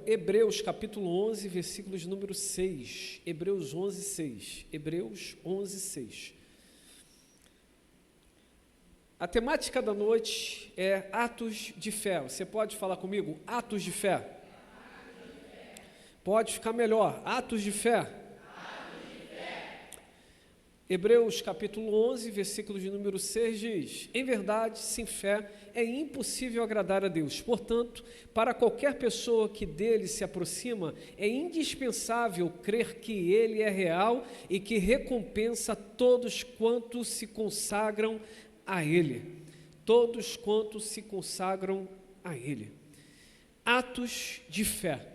Hebreus capítulo 11, versículos número 6. Hebreus 11, 6. Hebreus 11, 6. A temática da noite é atos de fé. Você pode falar comigo? Atos de fé. Pode ficar melhor. Atos de fé. Hebreus capítulo 11, versículo de número 6 diz: em verdade, sem fé é impossível agradar a Deus. Portanto, para qualquer pessoa que dele se aproxima, é indispensável crer que ele é real e que recompensa todos quantos se consagram a ele. Todos quantos se consagram a ele. Atos de fé.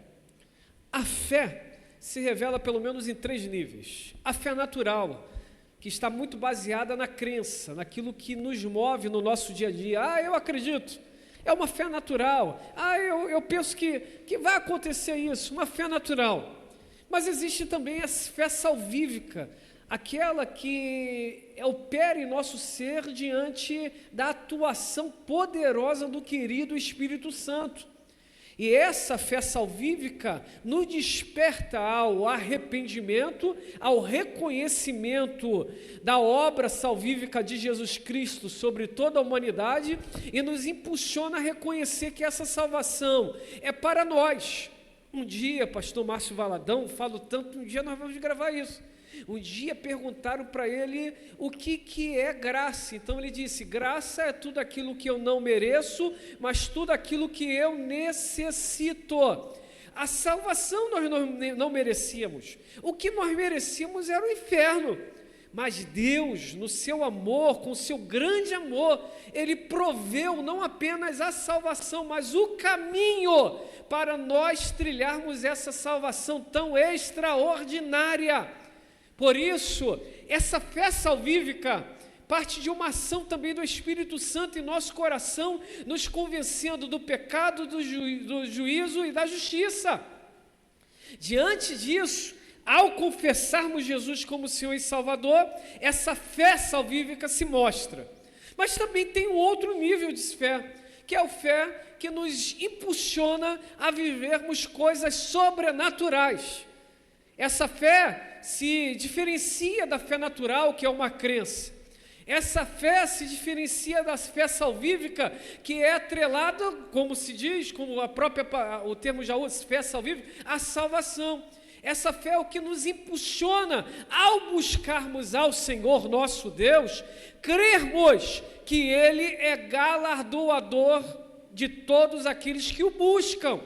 A fé se revela pelo menos em 3 níveis. A fé natural, que está muito baseada na crença, naquilo que nos move no nosso dia a dia. Eu acredito, é uma fé natural. Eu penso que vai acontecer isso, uma fé natural. Mas existe também a fé salvífica, aquela que opera em nosso ser diante da atuação poderosa do querido Espírito Santo. E essa fé salvífica nos desperta ao arrependimento, ao reconhecimento da obra salvífica de Jesus Cristo sobre toda a humanidade e nos impulsiona a reconhecer que essa salvação é para nós. Um dia, pastor Márcio Valadão, falo tanto, um dia nós vamos gravar isso. Um dia perguntaram para ele o que é graça. Então ele disse: graça é tudo aquilo que eu não mereço, mas tudo aquilo que eu necessito. A salvação nós não merecíamos. O que nós merecíamos era o inferno. Mas Deus, no seu amor, com o seu grande amor, Ele proveu não apenas a salvação, mas o caminho para nós trilharmos essa salvação tão extraordinária. Por isso, essa fé salvífica parte de uma ação também do Espírito Santo em nosso coração, nos convencendo do pecado, do juízo e da justiça. Diante disso, ao confessarmos Jesus como Senhor e Salvador, essa fé salvífica se mostra. Mas também tem um outro nível de fé, que é a fé que nos impulsiona a vivermos coisas sobrenaturais. Essa fé se diferencia da fé natural, que é uma crença. Essa fé se diferencia da fé salvífica, que é atrelada, como se diz, como o termo já usa, fé salvífica, a salvação. Essa fé é o que nos impulsiona, ao buscarmos ao Senhor nosso Deus, crermos que Ele é galardoador de todos aqueles que o buscam.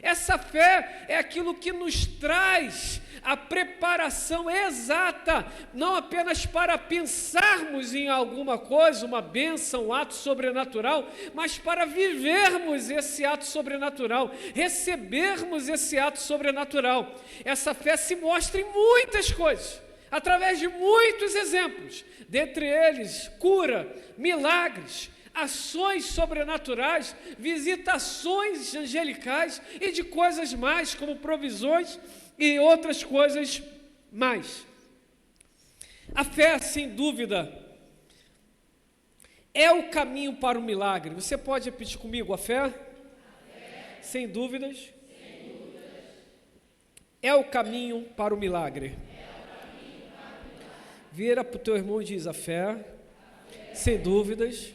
Essa fé é aquilo que nos traz a preparação exata, não apenas para pensarmos em alguma coisa, uma bênção, um ato sobrenatural, mas para vivermos esse ato sobrenatural, recebermos esse ato sobrenatural. Essa fé se mostra em muitas coisas, através de muitos exemplos, dentre eles cura, milagres, ações sobrenaturais, visitações angelicais e de coisas mais, como provisões e outras coisas mais. A fé, sem dúvida, é o caminho para o milagre. Você pode repetir comigo? A fé, sem dúvidas, é o caminho para o milagre. Vira para o teu irmão e diz: a fé, sem dúvidas,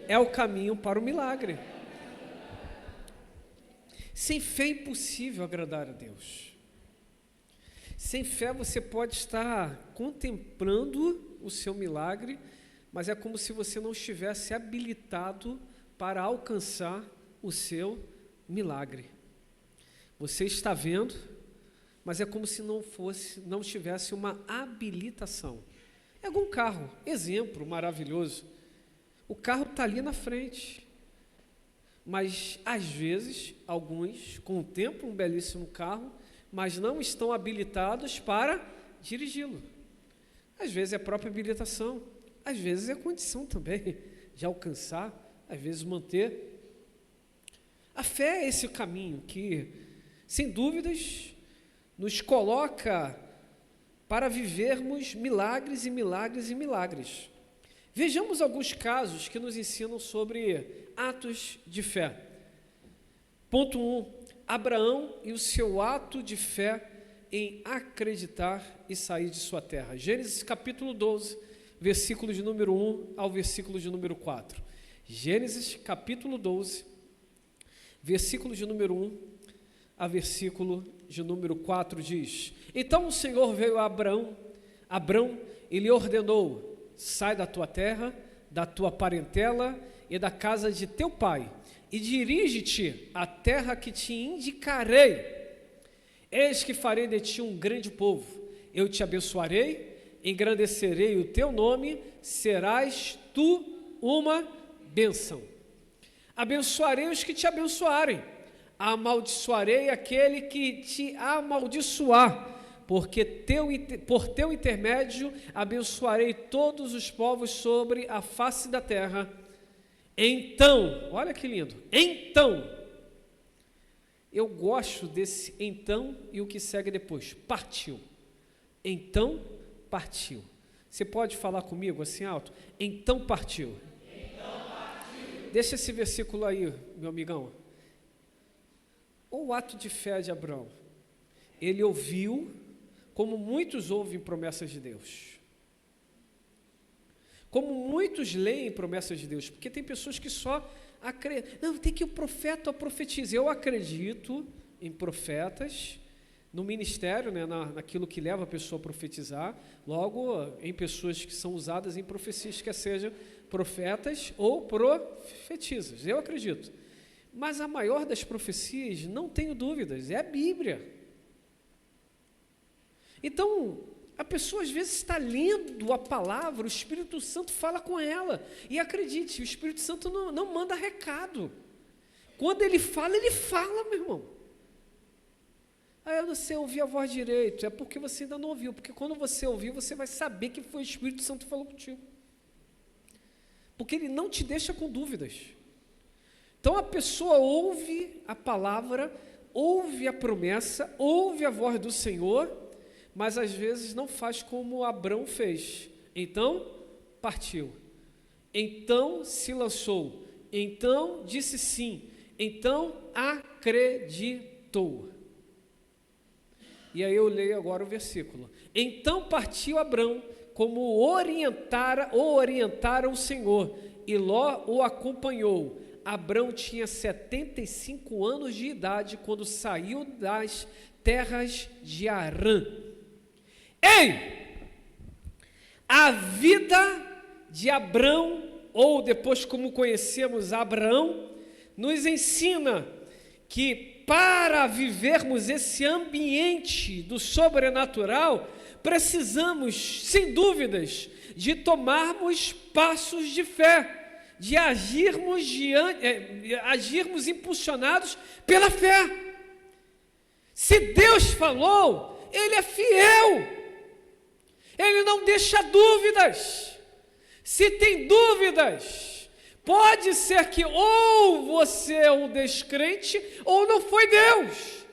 é o caminho para o milagre. Sem fé é impossível agradar a Deus. Sem fé você pode estar contemplando o seu milagre, mas é como se você não estivesse habilitado para alcançar o seu milagre. Você está vendo, mas é como se não tivesse uma habilitação. É igual um carro, exemplo maravilhoso. O carro está ali na frente, mas às vezes, alguns contemplam um belíssimo carro, mas não estão habilitados para dirigi-lo. Às vezes é a própria habilitação, às vezes é a condição também de alcançar, às vezes manter. A fé é esse caminho que, sem dúvidas, nos coloca para vivermos milagres e milagres e milagres. Vejamos alguns casos que nos ensinam sobre atos de fé. Ponto 1. Abraão e o seu ato de fé em acreditar e sair de sua terra. Gênesis capítulo 12, versículo de número 1 ao versículo de número 4. Gênesis capítulo 12, versículo de número 1 a versículo de número 4 diz: Então o Senhor veio a Abrão e lhe ordenou: sai da tua terra, da tua parentela e da casa de teu pai, e dirige-te à terra que te indicarei. Eis que farei de ti um grande povo, eu te abençoarei, engrandecerei o teu nome, serás tu uma bênção. Abençoarei os que te abençoarem, amaldiçoarei aquele que te amaldiçoar, porque por teu intermédio abençoarei todos os povos sobre a face da terra. Então, olha que lindo, então, eu gosto desse então e o que segue depois, partiu. Então, partiu. Você pode falar comigo assim alto? Então partiu. Então partiu. Deixa esse versículo aí, meu amigão. O ato de fé de Abraão, ele ouviu, como muitos ouvem promessas de Deus. Como muitos leem promessas de Deus, porque tem pessoas que só acreditam. Não, tem que o profeta profetize. Eu acredito em profetas, no ministério, né, naquilo que leva a pessoa a profetizar, logo em pessoas que são usadas em profecias, quer sejam profetas ou profetizas. Eu acredito. Mas a maior das profecias, não tenho dúvidas, é a Bíblia. Então, a pessoa às vezes está lendo a palavra, o Espírito Santo fala com ela. E acredite, o Espírito Santo não manda recado. Quando ele fala, meu irmão. Aí eu não sei ouvir a voz direito, é porque você ainda não ouviu. Porque quando você ouvir, você vai saber que foi o Espírito Santo que falou contigo. Porque ele não te deixa com dúvidas. Então a pessoa ouve a palavra, ouve a promessa, ouve a voz do Senhor, mas às vezes não faz como Abrão fez. Então partiu, então se lançou, então disse sim, então acreditou. E aí eu leio agora o versículo. Então partiu Abrão, como o orientara o Senhor, e Ló o acompanhou. Abrão tinha 75 anos de idade quando saiu das terras de Harã. Ei! A vida de Abrão, ou depois como conhecemos Abraão, nos ensina que para vivermos esse ambiente do sobrenatural, precisamos, sem dúvidas, de tomarmos passos de fé, de agirmos impulsionados pela fé. Se Deus falou, Ele é fiel, Ele não deixa dúvidas. Se tem dúvidas, pode ser que ou você é um descrente ou não foi Deus.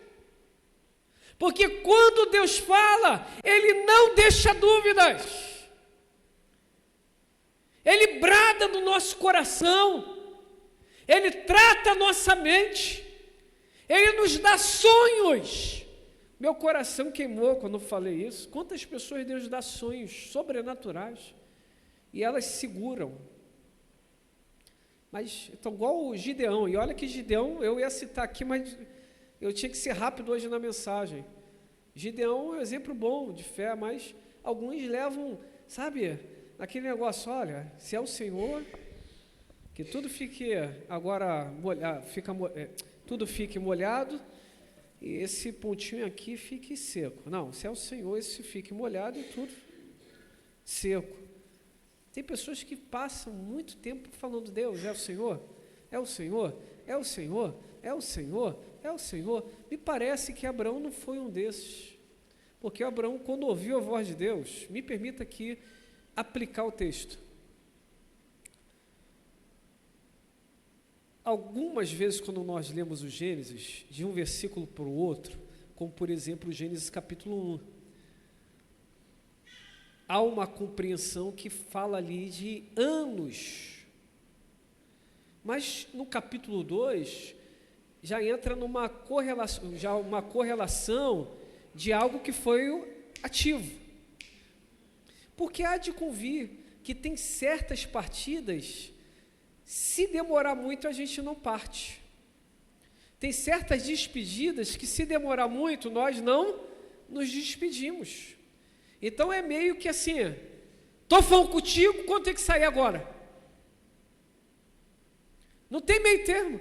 Porque quando Deus fala, Ele não deixa dúvidas. Ele brada no nosso coração, Ele trata a nossa mente, Ele nos dá sonhos. Meu coração queimou quando eu falei isso. Quantas pessoas Deus dá sonhos sobrenaturais e elas seguram. Mas, então, igual o Gideão, e olha que Gideão, eu ia citar aqui, mas eu tinha que ser rápido hoje na mensagem. Gideão é um exemplo bom de fé, mas alguns levam, sabe, aquele negócio, olha, se é o Senhor, que tudo fique agora molhado, tudo fique molhado, e esse pontinho aqui fique seco. Não, se é o Senhor, esse fique molhado e tudo seco. Tem pessoas que passam muito tempo falando, Deus, é o Senhor, é o Senhor, é o Senhor, é o Senhor, é o Senhor. Me parece que Abraão não foi um desses, porque Abraão, quando ouviu a voz de Deus, me permita aqui aplicar o texto. Algumas vezes, quando nós lemos o Gênesis, de um versículo para o outro, como por exemplo o Gênesis capítulo 1, há uma compreensão que fala ali de anos. Mas no capítulo 2, já entra numa correlação de algo que foi o ativo. Porque há de convir que tem certas partidas, se demorar muito a gente não parte. Tem certas despedidas que se demorar muito nós não nos despedimos. Então é meio que assim, estou falando contigo, quando tem que sair agora? Não tem meio termo.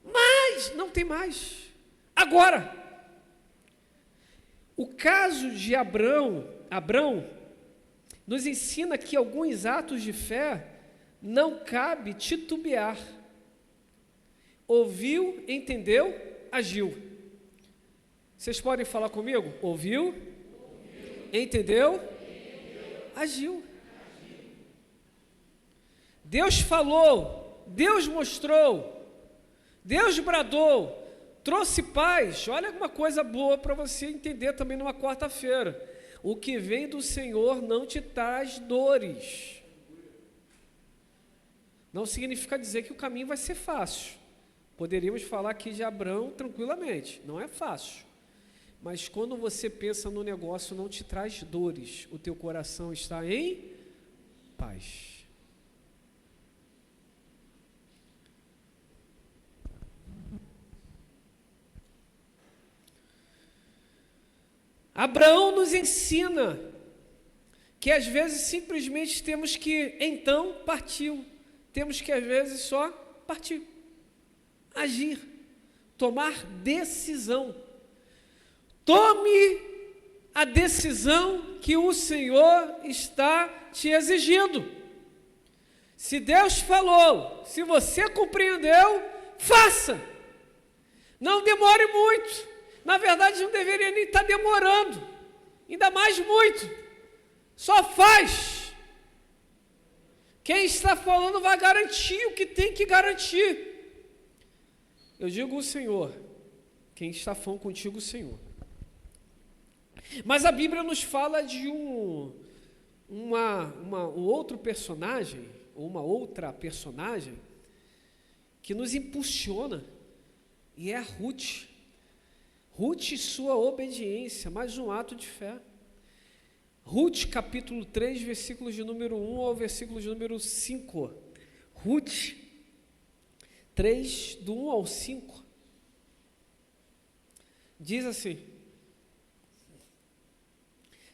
Mas não tem mais. Agora. O caso de Abrão nos ensina que alguns atos de fé não cabe titubear. Ouviu, entendeu, agiu. Vocês podem falar comigo? Ouviu, entendeu, agiu. Deus falou, Deus mostrou, Deus bradou, trouxe paz. Olha uma coisa boa para você entender também numa quarta-feira. O que vem do Senhor não te traz dores. Não significa dizer que o caminho vai ser fácil. Poderíamos falar aqui de Abrão tranquilamente. Não é fácil. Mas quando você pensa no negócio, não te traz dores. O teu coração está em paz. Abraão nos ensina que às vezes simplesmente temos que, então, partiu. Temos que às vezes só partir, agir, tomar decisão. Tome a decisão que o Senhor está te exigindo. Se Deus falou, se você compreendeu, faça. Não demore muito. Na verdade, não deveria nem estar demorando, ainda mais muito. Só faz. Quem está falando vai garantir o que tem que garantir. Eu digo o Senhor, quem está falando contigo, o Senhor. Mas a Bíblia nos fala de um outro personagem, ou uma outra personagem, que nos impulsiona, e é a Ruth. Ruth e sua obediência, mais um ato de fé. Ruth, capítulo 3, versículos de número 1 ao versículo de número 5. Ruth 3, do 1 ao 5. Diz assim: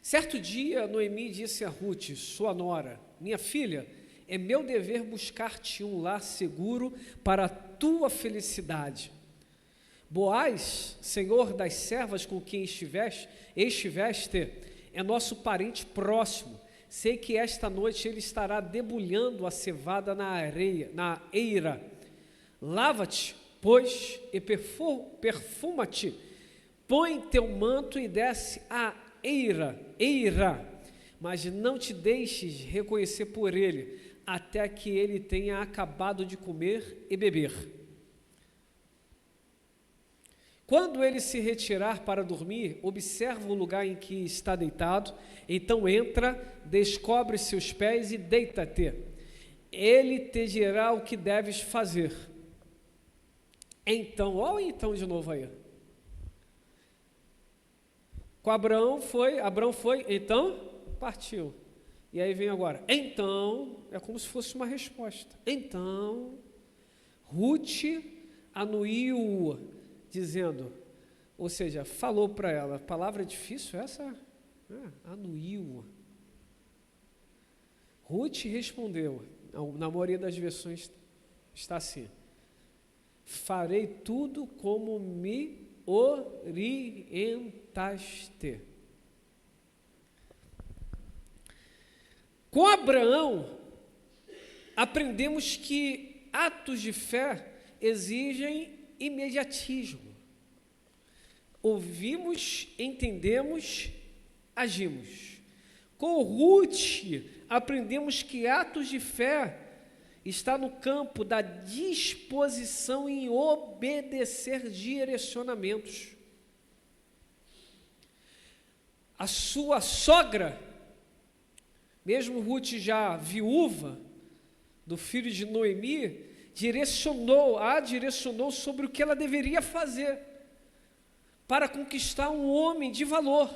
certo dia, Noemi disse a Ruth, sua nora: minha filha, é meu dever buscar-te um lar seguro para a tua felicidade. Boaz, senhor das servas com quem estiveste, é nosso parente próximo. Sei que esta noite ele estará debulhando a cevada na eira. Lava-te, pois, e perfuma-te. Põe teu manto e desce a eira, mas não te deixes reconhecer por ele, até que ele tenha acabado de comer e beber. Quando ele se retirar para dormir, observa o lugar em que está deitado, então entra, descobre seus pés e deita-te. Ele te dirá o que deves fazer. Então, olha então de novo aí. Com Abraão foi, então partiu. E aí vem agora, então, é como se fosse uma resposta. Então, Ruth anuiu, dizendo, ou seja, falou para ela, palavra difícil essa? Anuiu. Ruth respondeu, na maioria das versões está assim: farei tudo como me orientaste. Com Abraão, aprendemos que atos de fé exigem imediatismo. Ouvimos, entendemos, agimos. Com Ruth, aprendemos que atos de fé está no campo da disposição em obedecer direcionamentos. A sua sogra, mesmo Ruth já viúva do filho de Noemi, direcionou sobre o que ela deveria fazer para conquistar um homem de valor,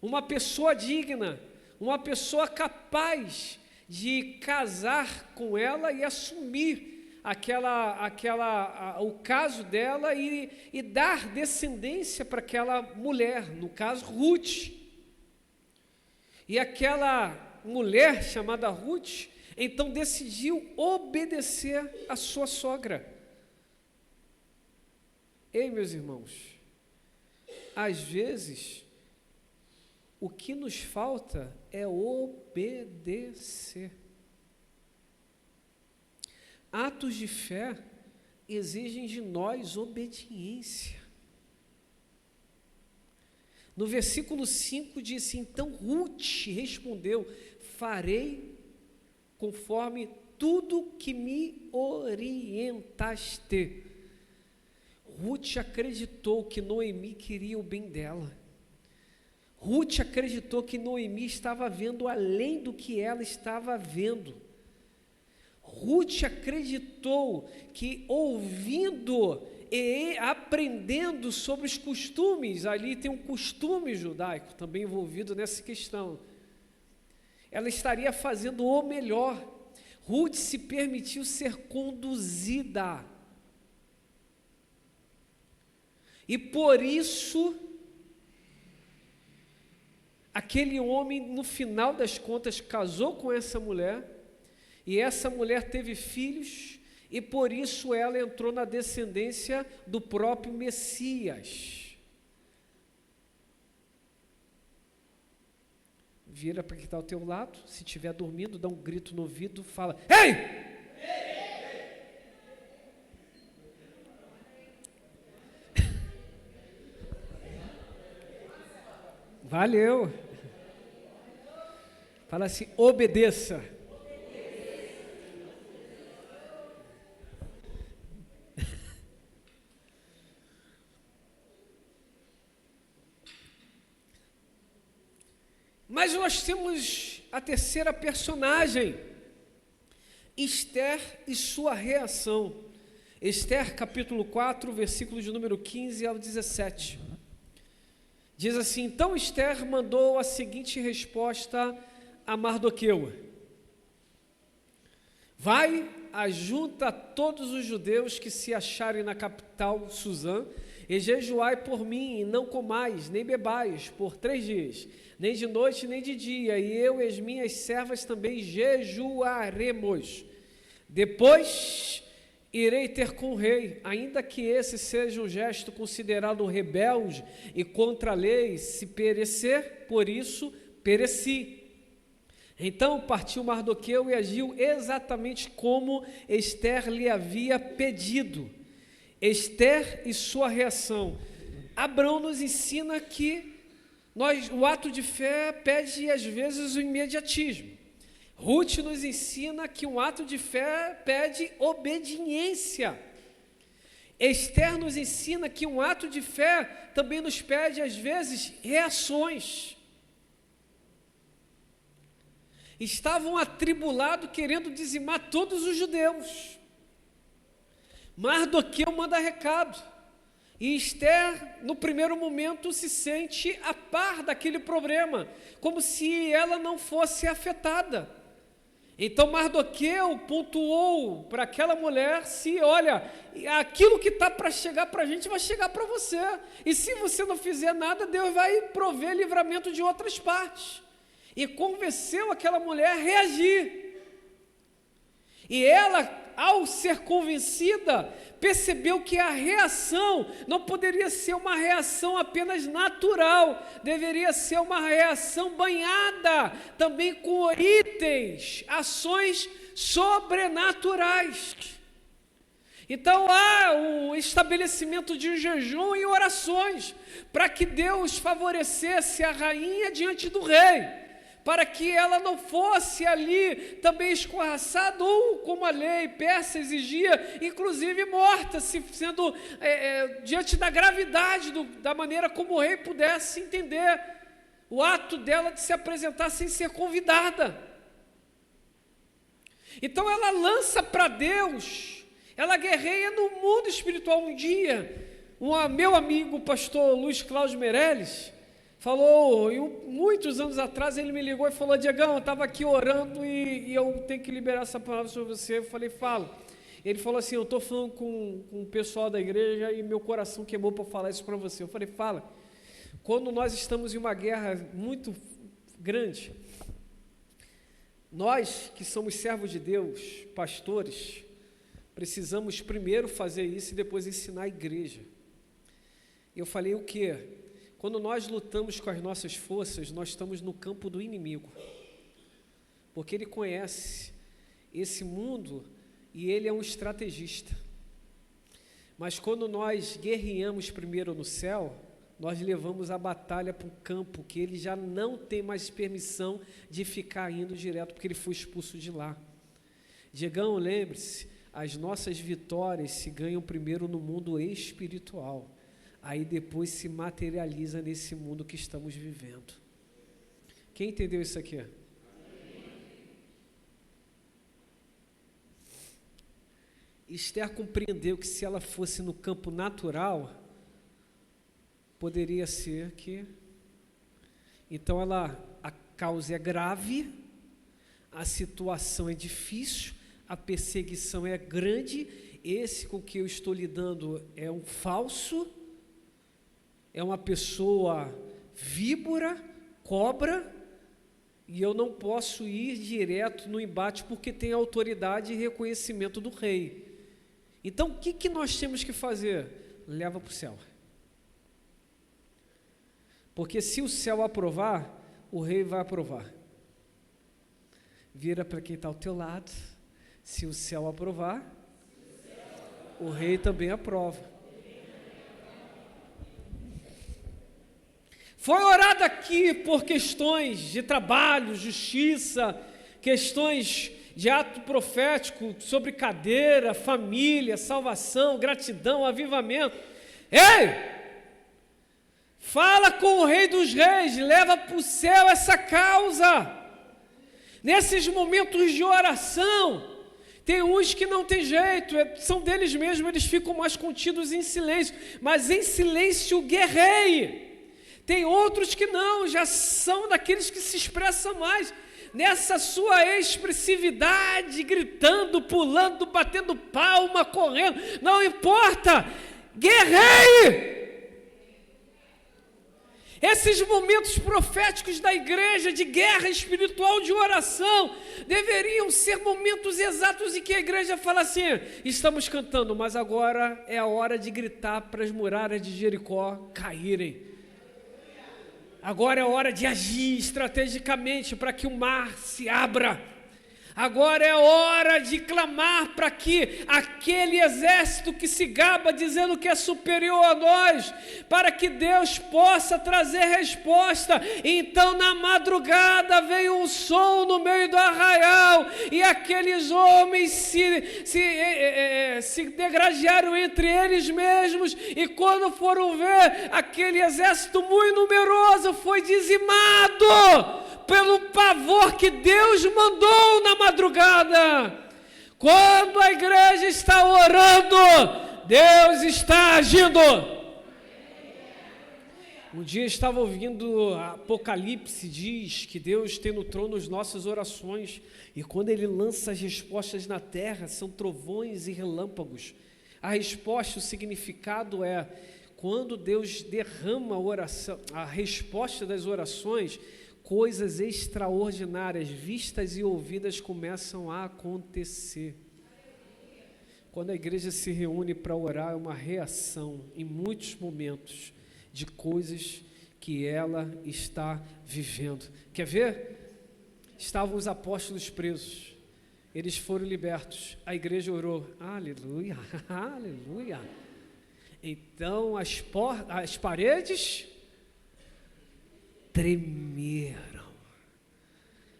uma pessoa digna, uma pessoa capaz de casar com ela e assumir o caso dela e dar descendência para aquela mulher, no caso Ruth. E aquela mulher chamada Ruth, então decidiu obedecer à sua sogra. Ei, meus irmãos, às vezes, o que nos falta é obedecer. Atos de fé exigem de nós obediência. No versículo 5 disse: então Ruth respondeu: farei conforme tudo que me orientaste. Ruth acreditou que Noemi queria o bem dela. Ruth acreditou que Noemi estava vendo além do que ela estava vendo. Ruth acreditou que ouvindo e aprendendo sobre os costumes, ali tem um costume judaico também envolvido nessa questão, ela estaria fazendo o melhor. Ruth se permitiu ser conduzida. E por isso, aquele homem, no final das contas, casou com essa mulher, e essa mulher teve filhos, e por isso ela entrou na descendência do próprio Messias. Vira para quem está ao teu lado, se estiver dormindo, dá um grito no ouvido, fala: ei! Valeu! Fala assim: obedeça. Mas nós temos a terceira personagem, Esther e sua reação. Esther, capítulo 4, versículos de número 15 ao 17. Diz assim: então Esther mandou a seguinte resposta a Mardoqueu: vai, ajunta todos os judeus que se acharem na capital Susã, e jejuai por mim, e não comais, nem bebais, por 3 dias, nem de noite, nem de dia, e eu e as minhas servas também jejuaremos. Depois irei ter com o rei, ainda que esse seja um gesto considerado rebelde e contra a lei, se perecer, por isso pereci. Então partiu Mardoqueu e agiu exatamente como Esther lhe havia pedido. Esther e sua reação. Abraão nos ensina que o ato de fé pede às vezes o imediatismo. Ruth nos ensina que um ato de fé pede obediência. Esther nos ensina que um ato de fé também nos pede às vezes reações. Estavam atribulados querendo dizimar todos os judeus. Mardoqueu manda recado, e Esther, no primeiro momento, se sente a par daquele problema, como se ela não fosse afetada. Então Mardoqueu pontuou para aquela mulher: olha, aquilo que está para chegar para a gente vai chegar para você, e se você não fizer nada, Deus vai prover livramento de outras partes. E convenceu aquela mulher a reagir. E ela, ao ser convencida, percebeu que a reação não poderia ser uma reação apenas natural, deveria ser uma reação banhada também com itens, ações sobrenaturais. Então há o estabelecimento de jejum e orações para que Deus favorecesse a rainha diante do rei, para que ela não fosse ali também escorraçada, ou como a lei persa exigia, inclusive morta, sendo diante da gravidade, da maneira como o rei pudesse entender o ato dela de se apresentar sem ser convidada. Então ela lança para Deus ela guerreia no mundo espiritual. Um dia, meu amigo, o pastor Luiz Cláudio Meirelles, falou, muitos anos atrás, ele me ligou e falou: Diegão, eu estava aqui orando e eu tenho que liberar essa palavra sobre você. Eu falei: fala. Ele falou assim: eu estou falando com o pessoal da igreja e meu coração queimou para falar isso para você. Eu falei: fala. Quando nós estamos em uma guerra muito grande, nós que somos servos de Deus, pastores, precisamos primeiro fazer isso e depois ensinar a igreja. Eu falei: o quê? Quando nós lutamos com as nossas forças, nós estamos no campo do inimigo, porque ele conhece esse mundo e ele é um estrategista. Mas quando nós guerreamos primeiro no céu, nós levamos a batalha para o campo, que ele já não tem mais permissão de ficar indo direto, porque ele foi expulso de lá. Diegão, lembre-se, as nossas vitórias se ganham primeiro no mundo espiritual, aí depois se materializa nesse mundo que estamos vivendo. Quem entendeu isso aqui? Esther compreendeu que se ela fosse no campo natural, poderia ser que... Então a causa é grave, a situação é difícil, a perseguição é grande, esse com que eu estou lidando é um falso, é uma pessoa víbora, cobra, e eu não posso ir direto no embate porque tem autoridade e reconhecimento do rei. Então, o que nós temos que fazer? Leva para o céu. Porque se o céu aprovar, o rei vai aprovar. Vira para quem está ao teu lado. Se o céu aprovar, o rei também aprova. Foi orado aqui por questões de trabalho, justiça, questões de ato profético sobre cadeira, família, salvação, gratidão, avivamento. Ei! Fala com o Rei dos Reis, leva para o céu essa causa. Nesses momentos de oração, tem uns que não tem jeito, são deles mesmos, eles ficam mais contidos em silêncio, mas em silêncio guerreie. Tem outros que não, já são daqueles que se expressam mais. Nessa sua expressividade, gritando, pulando, batendo palma, correndo, não importa, guerreie! Esses momentos proféticos da igreja, de guerra espiritual, de oração, deveriam ser momentos exatos em que a igreja fala assim: estamos cantando, mas agora é a hora de gritar para as muralhas de Jericó caírem. Agora é hora de agir estrategicamente para que o mar se abra. Agora é hora de clamar para que aquele exército que se gaba dizendo que é superior a nós, para que Deus possa trazer resposta. Então na madrugada veio um som no meio do arraial e aqueles homens se degradearam entre eles mesmos, e quando foram ver, aquele exército muito numeroso foi dizimado pelo pavor que Deus mandou na madrugada. Quando a igreja está orando, Deus está agindo. Um dia eu estava ouvindo Apocalipse, diz que Deus tem no trono as nossas orações, e quando Ele lança as respostas na terra, são trovões e relâmpagos. A resposta, o significado é, quando Deus derrama a oração, a resposta das orações, coisas extraordinárias, vistas e ouvidas, começam a acontecer. Quando a igreja se reúne para orar, é uma reação, em muitos momentos, de coisas que ela está vivendo. Quer ver? Estavam os apóstolos presos, eles foram libertos, a igreja orou, aleluia, aleluia. Então as paredes tremeram,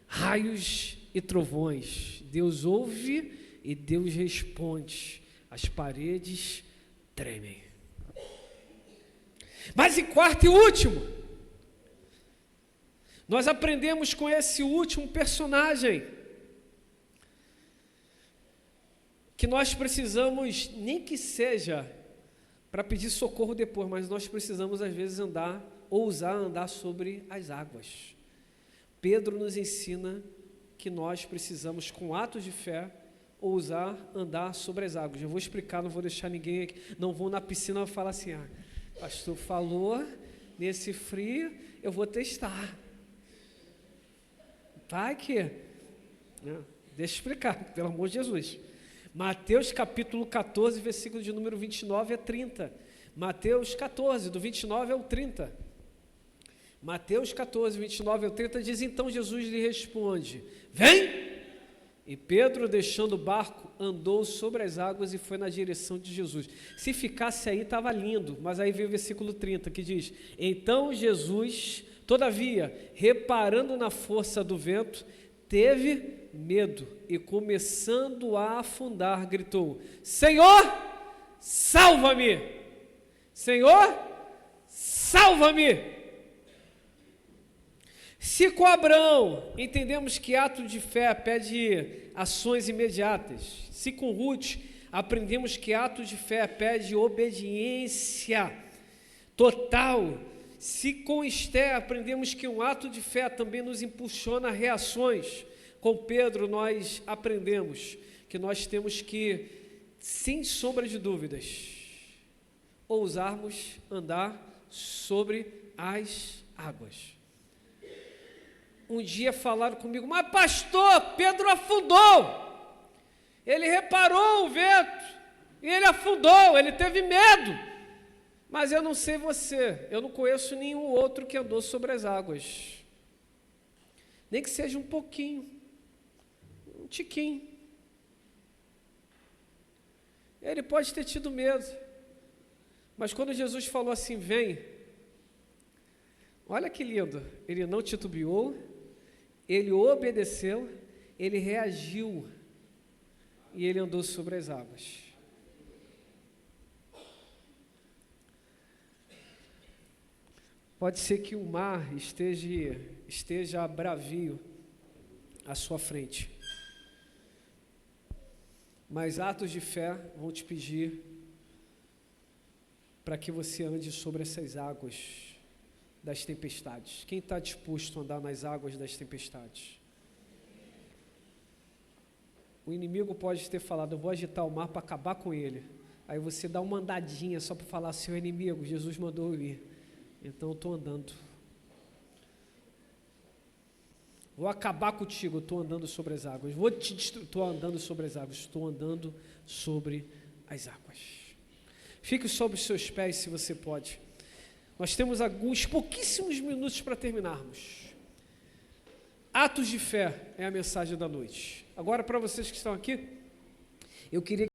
raios e trovões, Deus ouve e Deus responde, as paredes tremem. Mas em quarto e último, nós aprendemos com esse último personagem, que nós precisamos, nem que seja para pedir socorro depois, mas nós precisamos às vezes ousar andar sobre as águas. Pedro nos ensina que nós precisamos, com atos de fé, ousar andar sobre as águas. Eu vou explicar, não vou deixar ninguém aqui, não vou na piscina falar assim, pastor falou, nesse frio, eu vou testar. Vai que... Deixa eu explicar, pelo amor de Jesus. Mateus capítulo 14, versículo de número 29 a 30. Mateus 14, do 29 ao 30. Mateus 14, 29 ao 30 diz, então Jesus lhe responde, vem! E Pedro, deixando o barco, andou sobre as águas e foi na direção de Jesus. Se ficasse aí, estava lindo, mas aí vem o versículo 30, que diz, então Jesus, todavia, reparando na força do vento, teve medo e, começando a afundar, gritou, Senhor, salva-me! Senhor, salva-me! Se com Abraão entendemos que ato de fé pede ações imediatas, se com Ruth aprendemos que ato de fé pede obediência total, se com Esté aprendemos que um ato de fé também nos impulsiona reações, com Pedro nós aprendemos que nós temos que, sem sombra de dúvidas, ousarmos andar sobre as águas. Um dia falaram comigo, mas pastor, Pedro afundou, ele reparou o vento, e ele afundou, ele teve medo, mas eu não sei você, eu não conheço nenhum outro que andou sobre as águas, nem que seja um pouquinho, um tiquinho, ele pode ter tido medo, mas quando Jesus falou assim, vem, olha que lindo, ele não titubeou, ele obedeceu, ele reagiu e ele andou sobre as águas. Pode ser que o mar esteja bravio à sua frente, mas atos de fé vão te pedir para que você ande sobre essas águas das tempestades. Quem está disposto a andar nas águas das tempestades? O inimigo pode ter falado, eu vou agitar o mar para acabar com ele. Aí você dá uma andadinha só para falar, seu inimigo, Jesus mandou eu ir. Então eu estou andando. Vou acabar contigo, eu estou andando sobre as águas. Vou te destruir, estou andando sobre as águas. Estou andando sobre as águas. Fique sobre os seus pés se você pode. Nós temos alguns pouquíssimos minutos para terminarmos. Atos de fé é a mensagem da noite. Agora, para vocês que estão aqui, eu queria